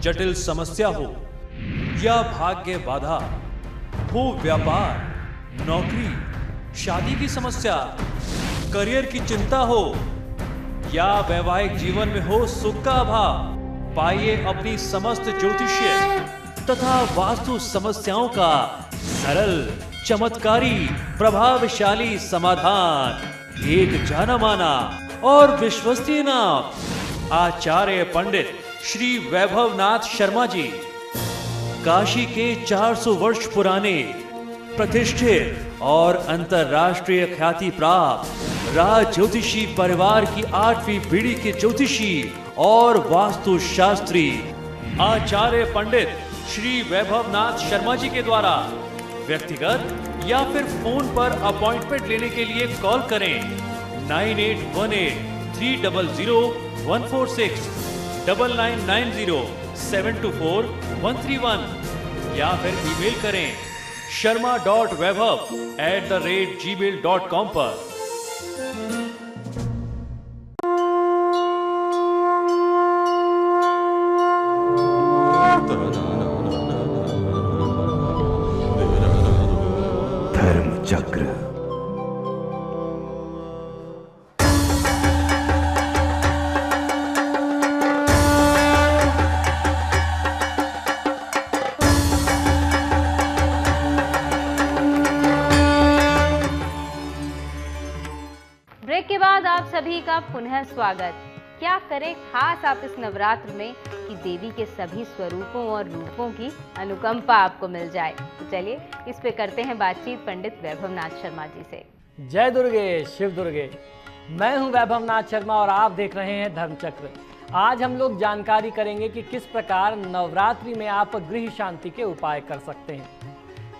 जटिल समस्या हो या भाग्य बाधा हो, व्यापार, नौकरी, शादी की समस्या, करियर की चिंता हो या वैवाहिक जीवन में हो सुख का अभाव, पाइए अपनी समस्त ज्योतिषीय तथा वास्तु समस्याओं का सरल, चमत्कारी, प्रभावशाली समाधान। एक जाना माना और विश्वसनीय नाम, आचार्य पंडित श्री वैभवनाथ शर्मा जी, काशी के 400 वर्ष पुराने प्रतिष्ठित और अंतरराष्ट्रीय ख्याति प्राप्त राज ज्योतिषी परिवार की 8वीं पीढ़ी के ज्योतिषी और वास्तु शास्त्री आचार्य पंडित श्री वैभवनाथ शर्मा जी के द्वारा व्यक्तिगत या फिर फोन पर अपॉइंटमेंट लेने के लिए कॉल करें 9818300146, 9990724131 या फिर ईमेल करें sharma.vaibhav@gmail.com पर। धर्म चक्र। ब्रेक के बाद आप सभी का पुनः स्वागत। क्या करें खास आप इस नवरात्र में कि देवी के सभी स्वरूपों और रूपों की अनुकंपा आपको मिल जाए। तो चलिए इस पे करते हैं बातचीत पंडित वैभवनाथ शर्मा जी से। जय दुर्गे, शिव दुर्गे। मैं हूं वैभवनाथ शर्मा और आप देख रहे हैं धर्मचक्र। आज हम लोग जानकारी करेंगे कि किस प्रकार नवरात्रि में आप गृह शांति के उपाय कर सकते हैं।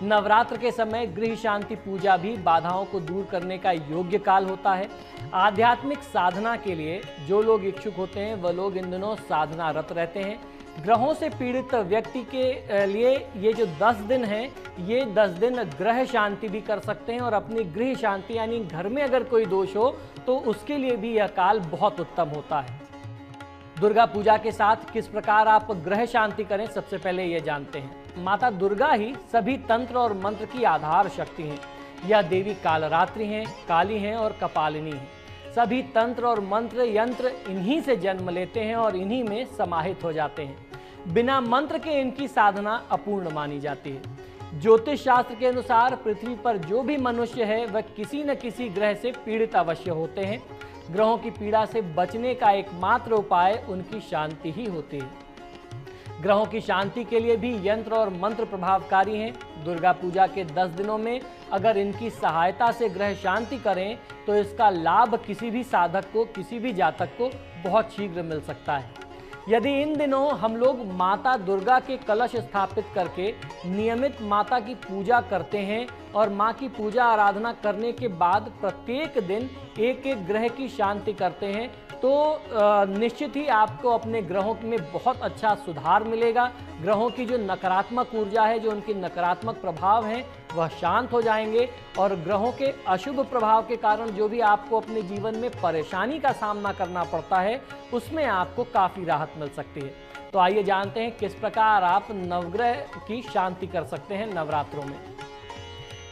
नवरात्र के समय गृह शांति पूजा भी बाधाओं को दूर करने का योग्य काल होता है। आध्यात्मिक साधना के लिए जो लोग इच्छुक होते हैं वह लोग इन दिनों साधनारत रहते हैं। ग्रहों से पीड़ित व्यक्ति के लिए ये जो 10 दिन हैं, ये 10 दिन ग्रह शांति भी कर सकते हैं और अपनी गृह शांति यानी घर में अगर कोई दोष हो तो उसके लिए भी यह काल बहुत उत्तम होता है। दुर्गा पूजा के साथ किस प्रकार आप ग्रह शांति करें, सबसे पहले ये जानते हैं। माता दुर्गा ही सभी तंत्र और मंत्र की आधार शक्ति हैं। यह देवी कालरात्रि हैं, काली हैं और कपालिनी हैं। सभी तंत्र और मंत्र यंत्र इन्हीं से जन्म लेते हैं और इन्हीं में समाहित हो जाते हैं। बिना मंत्र के इनकी साधना अपूर्ण मानी जाती है। ज्योतिष शास्त्र के अनुसार पृथ्वी पर जो भी मनुष्य है वह किसी न किसी ग्रह से पीड़ित अवश्य होते हैं। ग्रहों की पीड़ा से बचने का एकमात्र उपाय उनकी शांति ही होती है। ग्रहों की शांति के लिए भी यंत्र और मंत्र प्रभावकारी हैं। दुर्गा पूजा के 10 दिनों में अगर इनकी सहायता से ग्रह शांति करें तो इसका लाभ किसी भी साधक को, किसी भी जातक को बहुत शीघ्र मिल सकता है। यदि इन दिनों हम लोग माता दुर्गा के कलश स्थापित करके नियमित माता की पूजा करते हैं और माँ की पूजा आराधना करने के बाद प्रत्येक दिन एक एक ग्रह की शांति करते हैं तो निश्चित ही आपको अपने ग्रहों में बहुत अच्छा सुधार मिलेगा। ग्रहों की जो नकारात्मक ऊर्जा है, जो उनके नकारात्मक प्रभाव हैं, वह शांत हो जाएंगे और ग्रहों के अशुभ प्रभाव के कारण जो भी आपको अपने जीवन में परेशानी का सामना करना पड़ता है उसमें आपको काफ़ी राहत मिल सकती है। तो आइए जानते हैं किस प्रकार आप नवग्रह की शांति कर सकते हैं नवरात्रों में।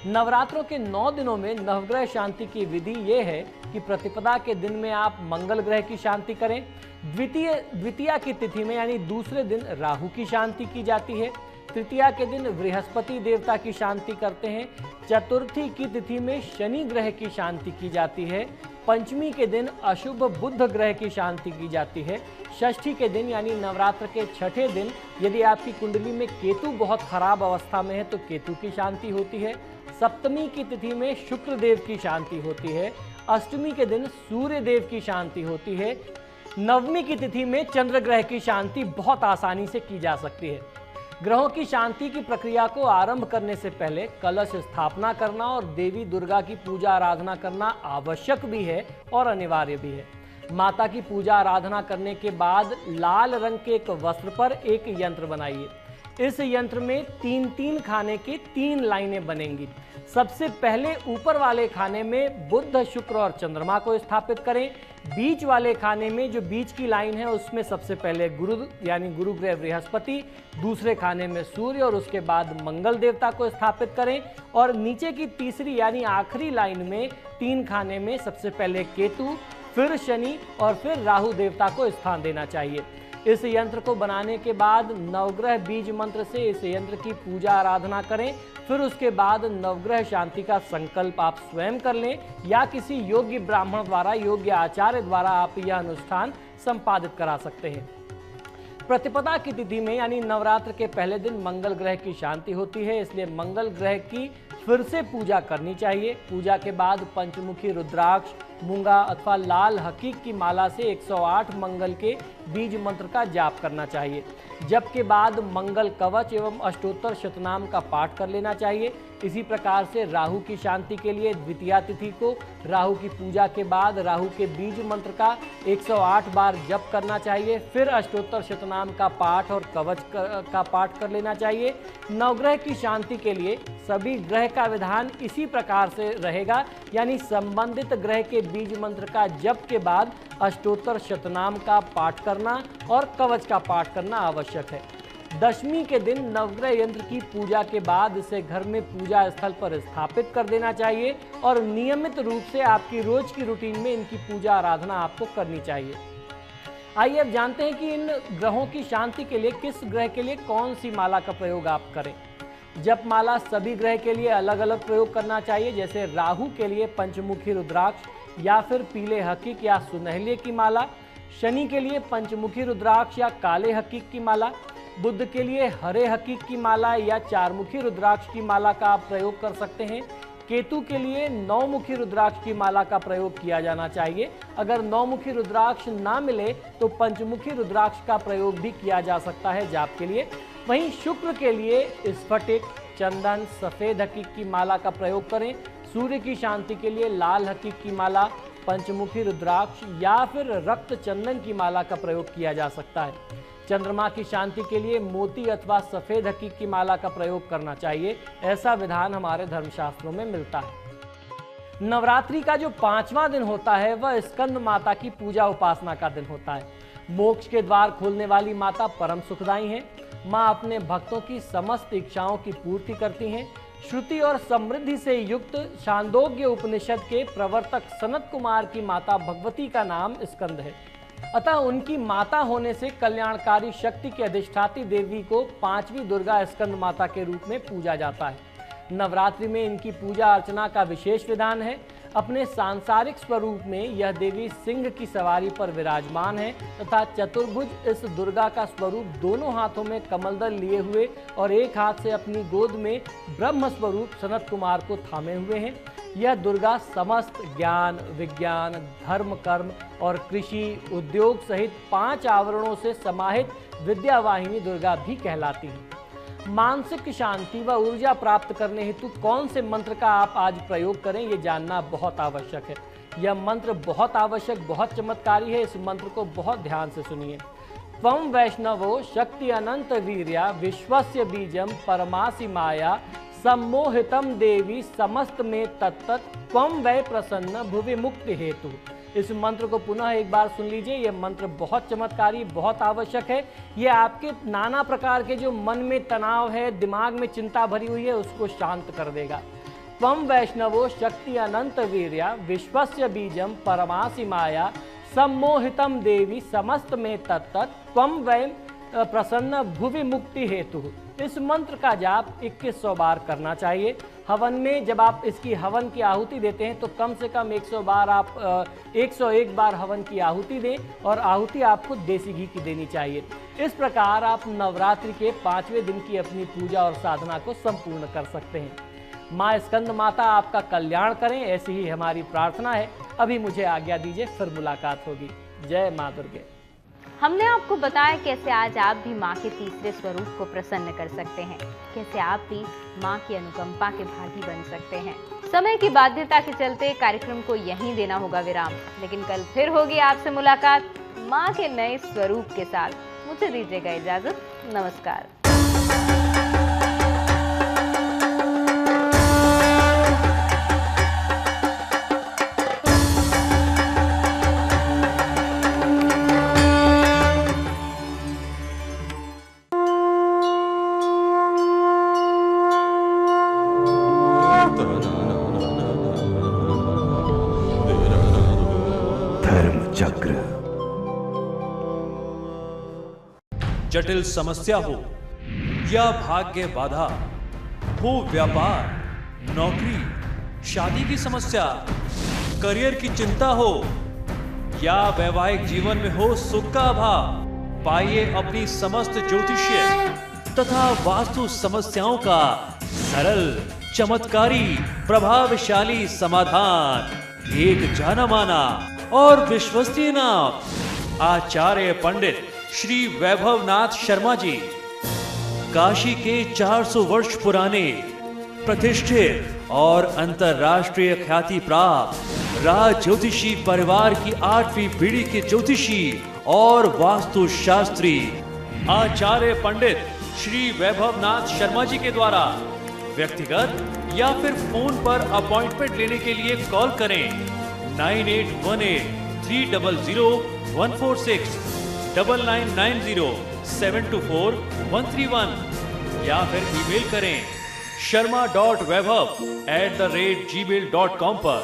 नवरात्रों के 9 दिनों में नवग्रह शांति की विधि ये है कि प्रतिपदा के दिन में आप मंगल ग्रह की शांति करें। द्वितीया की तिथि में यानी दूसरे दिन राहु की शांति की जाती है। तृतीया के दिन बृहस्पति देवता की शांति करते हैं। चतुर्थी की तिथि में शनि ग्रह की शांति की जाती है। पंचमी के दिन अशुभ बुध ग्रह की शांति की जाती है। षष्ठी के दिन यानी नवरात्र के छठे दिन यदि आपकी कुंडली में केतु बहुत खराब अवस्था में है तो केतु की शांति होती है। सप्तमी की तिथि में शुक्र देव की शांति होती है। अष्टमी के दिन सूर्य देव की शांति होती है। नवमी की तिथि में चंद्र ग्रह की शांति बहुत आसानी से की जा सकती है। ग्रहों की शांति की प्रक्रिया को आरंभ करने से पहले कलश स्थापना करना और देवी दुर्गा की पूजा आराधना करना आवश्यक भी है और अनिवार्य भी है। माता की पूजा आराधना करने के बाद लाल रंग के एक वस्त्र पर एक यंत्र बनाइए। इस यंत्र में 3-3 खाने के 3 लाइनें बनेंगी। सबसे पहले ऊपर वाले खाने में बुध, शुक्र और चंद्रमा को स्थापित करें। बीच वाले खाने में जो बीच की लाइन है उसमें सबसे पहले गुरु यानी गुरु ग्रह बृहस्पति, दूसरे खाने में सूर्य और उसके बाद मंगल देवता को स्थापित करें। और नीचे की तीसरी यानी आखिरी लाइन में 3 खाने में सबसे पहले केतु, फिर शनि और फिर राहु देवता को स्थान देना चाहिए। इस यंत्र को बनाने के बाद नवग्रह बीज मंत्र से इस यंत्र की पूजा आराधना करें। फिर उसके बाद नवग्रह शांति का संकल्प आप स्वयं कर लें या किसी योग्य ब्राह्मण द्वारा, योग्य आचार्य द्वारा आप यह अनुष्ठान संपादित करा सकते हैं। प्रतिपदा की तिथि में यानी नवरात्र के पहले दिन मंगल ग्रह की शांति होती है, इसलिए मंगल ग्रह की फिर से पूजा करनी चाहिए। पूजा के बाद पंचमुखी रुद्राक्ष, मूंगा अथवा लाल हकीक की माला से 108 मंगल के बीज मंत्र का जाप करना चाहिए। जप के बाद मंगल कवच एवं अष्टोत्तर शतनाम का पाठ कर लेना चाहिए। इसी प्रकार से राहु की शांति के लिए द्वितीया तिथि को राहु की पूजा के बाद राहु के बीज मंत्र का 108 बार जप करना चाहिए। फिर अष्टोत्तर शतनाम का पाठ और कवच का पाठ कर लेना चाहिए। नवग्रह की शांति के लिए सभी ग्रह का विधान इसी प्रकार से रहेगा, यानी संबंधित ग्रह के बीज मंत्र का जप के बाद अष्टोत्तर शतनाम का पाठ करना और कवच का पाठ करना आवश्यक है। दशमी के दिन नवग्रह यंत्र की पूजा के बाद इसे घर में पूजा स्थल पर स्थापित कर देना चाहिए और नियमित रूप से आपकी रोज की रूटीन में इनकी पूजा आराधना आपको करनी चाहिए। आइए अब जानते हैं कि इन ग्रहों की शांति के लिए किस ग्रह के लिए कौन सी माला का प्रयोग आप करें। जप माला सभी ग्रह के लिए अलग अलग प्रयोग करना चाहिए। जैसे राहु के लिए पंचमुखी रुद्राक्ष या फिर पीले हकीक या सुनहले की माला, शनि के लिए पंचमुखी रुद्राक्ष या काले हकीक की माला, बुध के लिए हरे हकीक की माला या चारमुखी रुद्राक्ष की माला का आप प्रयोग कर सकते हैं। केतु के लिए 9 मुखी रुद्राक्ष की माला का प्रयोग किया जाना चाहिए। अगर 9 मुखी रुद्राक्ष ना मिले तो पंचमुखी रुद्राक्ष का प्रयोग भी किया जा सकता है जाप के लिए। वहीं शुक्र के लिए स्फटिक, चंदन, सफेद हकीक की माला का प्रयोग करें। सूर्य की शांति के लिए लाल हकीक की माला, पंचमुखी रुद्राक्ष या फिर रक्त चंदन की माला का प्रयोग किया जा सकता है। चंद्रमा की शांति के लिए मोती अथवा सफेद हकीक की माला का प्रयोग करना चाहिए। ऐसा विधान हमारे धर्मशास्त्रों में मिलता है। नवरात्रि का जो 5वां दिन होता है वह स्कंद माता की पूजा उपासना का दिन होता है। मोक्ष के द्वार खोलने वाली माता परम सुखदायी हैं। माँ अपने भक्तों की समस्त इच्छाओं की पूर्ति करती हैं। श्रुति और समृद्धि से युक्त छांदोग्य उपनिषद के प्रवर्तक सनत कुमार की माता भगवती का नाम स्कंद है। अतः उनकी माता होने से कल्याणकारी शक्ति की अधिष्ठात्री देवी को 5वीं दुर्गा स्कंद माता के रूप में पूजा जाता है। नवरात्रि में इनकी पूजा अर्चना का विशेष विधान है। अपने सांसारिक स्वरूप में यह देवी सिंह की सवारी पर विराजमान है तथा चतुर्भुज इस दुर्गा का स्वरूप दोनों हाथों में कमलदल लिए हुए और एक हाथ से अपनी गोद में ब्रह्म स्वरूप सनत कुमार को थामे हुए हैं। यह दुर्गा समस्त ज्ञान, विज्ञान, धर्म, कर्म और कृषि, उद्योग सहित 5 आवरणों से समाहित विद्यावाहिनी दुर्गा भी कहलाती है। मानसिक शांति व ऊर्जा प्राप्त करने हेतु कौन से मंत्र का आप आज प्रयोग करें, ये जानना बहुत आवश्यक है। यह मंत्र बहुत आवश्यक, बहुत चमत्कारी है। इस मंत्र को बहुत ध्यान से सुनिए। त्वं वैष्णवो शक्ति अनंत वीर्या विश्वस्य बीजम परमासि माया सम्मोहितम देवी समस्त में तत्त त्वं वै प्रसन्न भुवि मुक्ति हेतु। इस मंत्र को पुनः एक बार सुन लीजिए। यह मंत्र बहुत चमत्कारी, बहुत आवश्यक है। यह आपके नाना प्रकार के जो मन में तनाव है, दिमाग में चिंता भरी हुई है, उसको शांत कर देगा। त्वं वैष्णवो शक्ति अनंत वीर्या विश्वस्य बीजम परमासि माया सम्मोहितम देवी समस्त में तत्त त्वं वै प्रसन्न भुवि मुक्ति हेतु। इस मंत्र का जाप 2100 बार करना चाहिए। हवन में जब आप इसकी हवन की आहुति देते हैं तो कम से कम 100 बार आप 101 बार हवन की आहुति दें और आहुति आपको देसी घी की देनी चाहिए। इस प्रकार आप नवरात्रि के 5वें दिन की अपनी पूजा और साधना को संपूर्ण कर सकते हैं। माँ स्कंद माता आपका कल्याण करें, ऐसी ही हमारी प्रार्थना है। अभी मुझे आज्ञा दीजिए, फिर मुलाकात होगी। जय माँ दुर्गे। हमने आपको बताया कैसे आज आप भी माँ के तीसरे स्वरूप को प्रसन्न कर सकते हैं, कैसे आप भी माँ की अनुकंपा के भागी बन सकते हैं। समय की बाध्यता के चलते कार्यक्रम को यहीं देना होगा विराम, लेकिन कल फिर होगी आपसे मुलाकात माँ के नए स्वरूप के साथ। मुझे दीजिएगा इजाजत। नमस्कार। जटिल समस्या हो या भाग्य बाधा, हो व्यापार, नौकरी, शादी की समस्या, करियर की चिंता हो या वैवाहिक जीवन में हो सुख का अभाव, पाइए अपनी समस्त ज्योतिषीय तथा वास्तु समस्याओं का सरल, चमत्कारी, प्रभावशाली समाधान। एक जाना माना और विश्वसनीय नाम आचार्य पंडित श्री वैभवनाथ शर्मा जी, काशी के 400 वर्ष पुराने प्रतिष्ठित और अंतरराष्ट्रीय ख्याति प्राप्त राज ज्योतिषी परिवार की 8वीं पीढ़ी के ज्योतिषी और वास्तु शास्त्री आचार्य पंडित श्री वैभवनाथ शर्मा जी के द्वारा व्यक्तिगत या फिर फोन पर अपॉइंटमेंट लेने के लिए कॉल करें 9818-300-146, 9990-724-131 या फिर ईमेल करें sharma.vaibhav@gmail.com पर।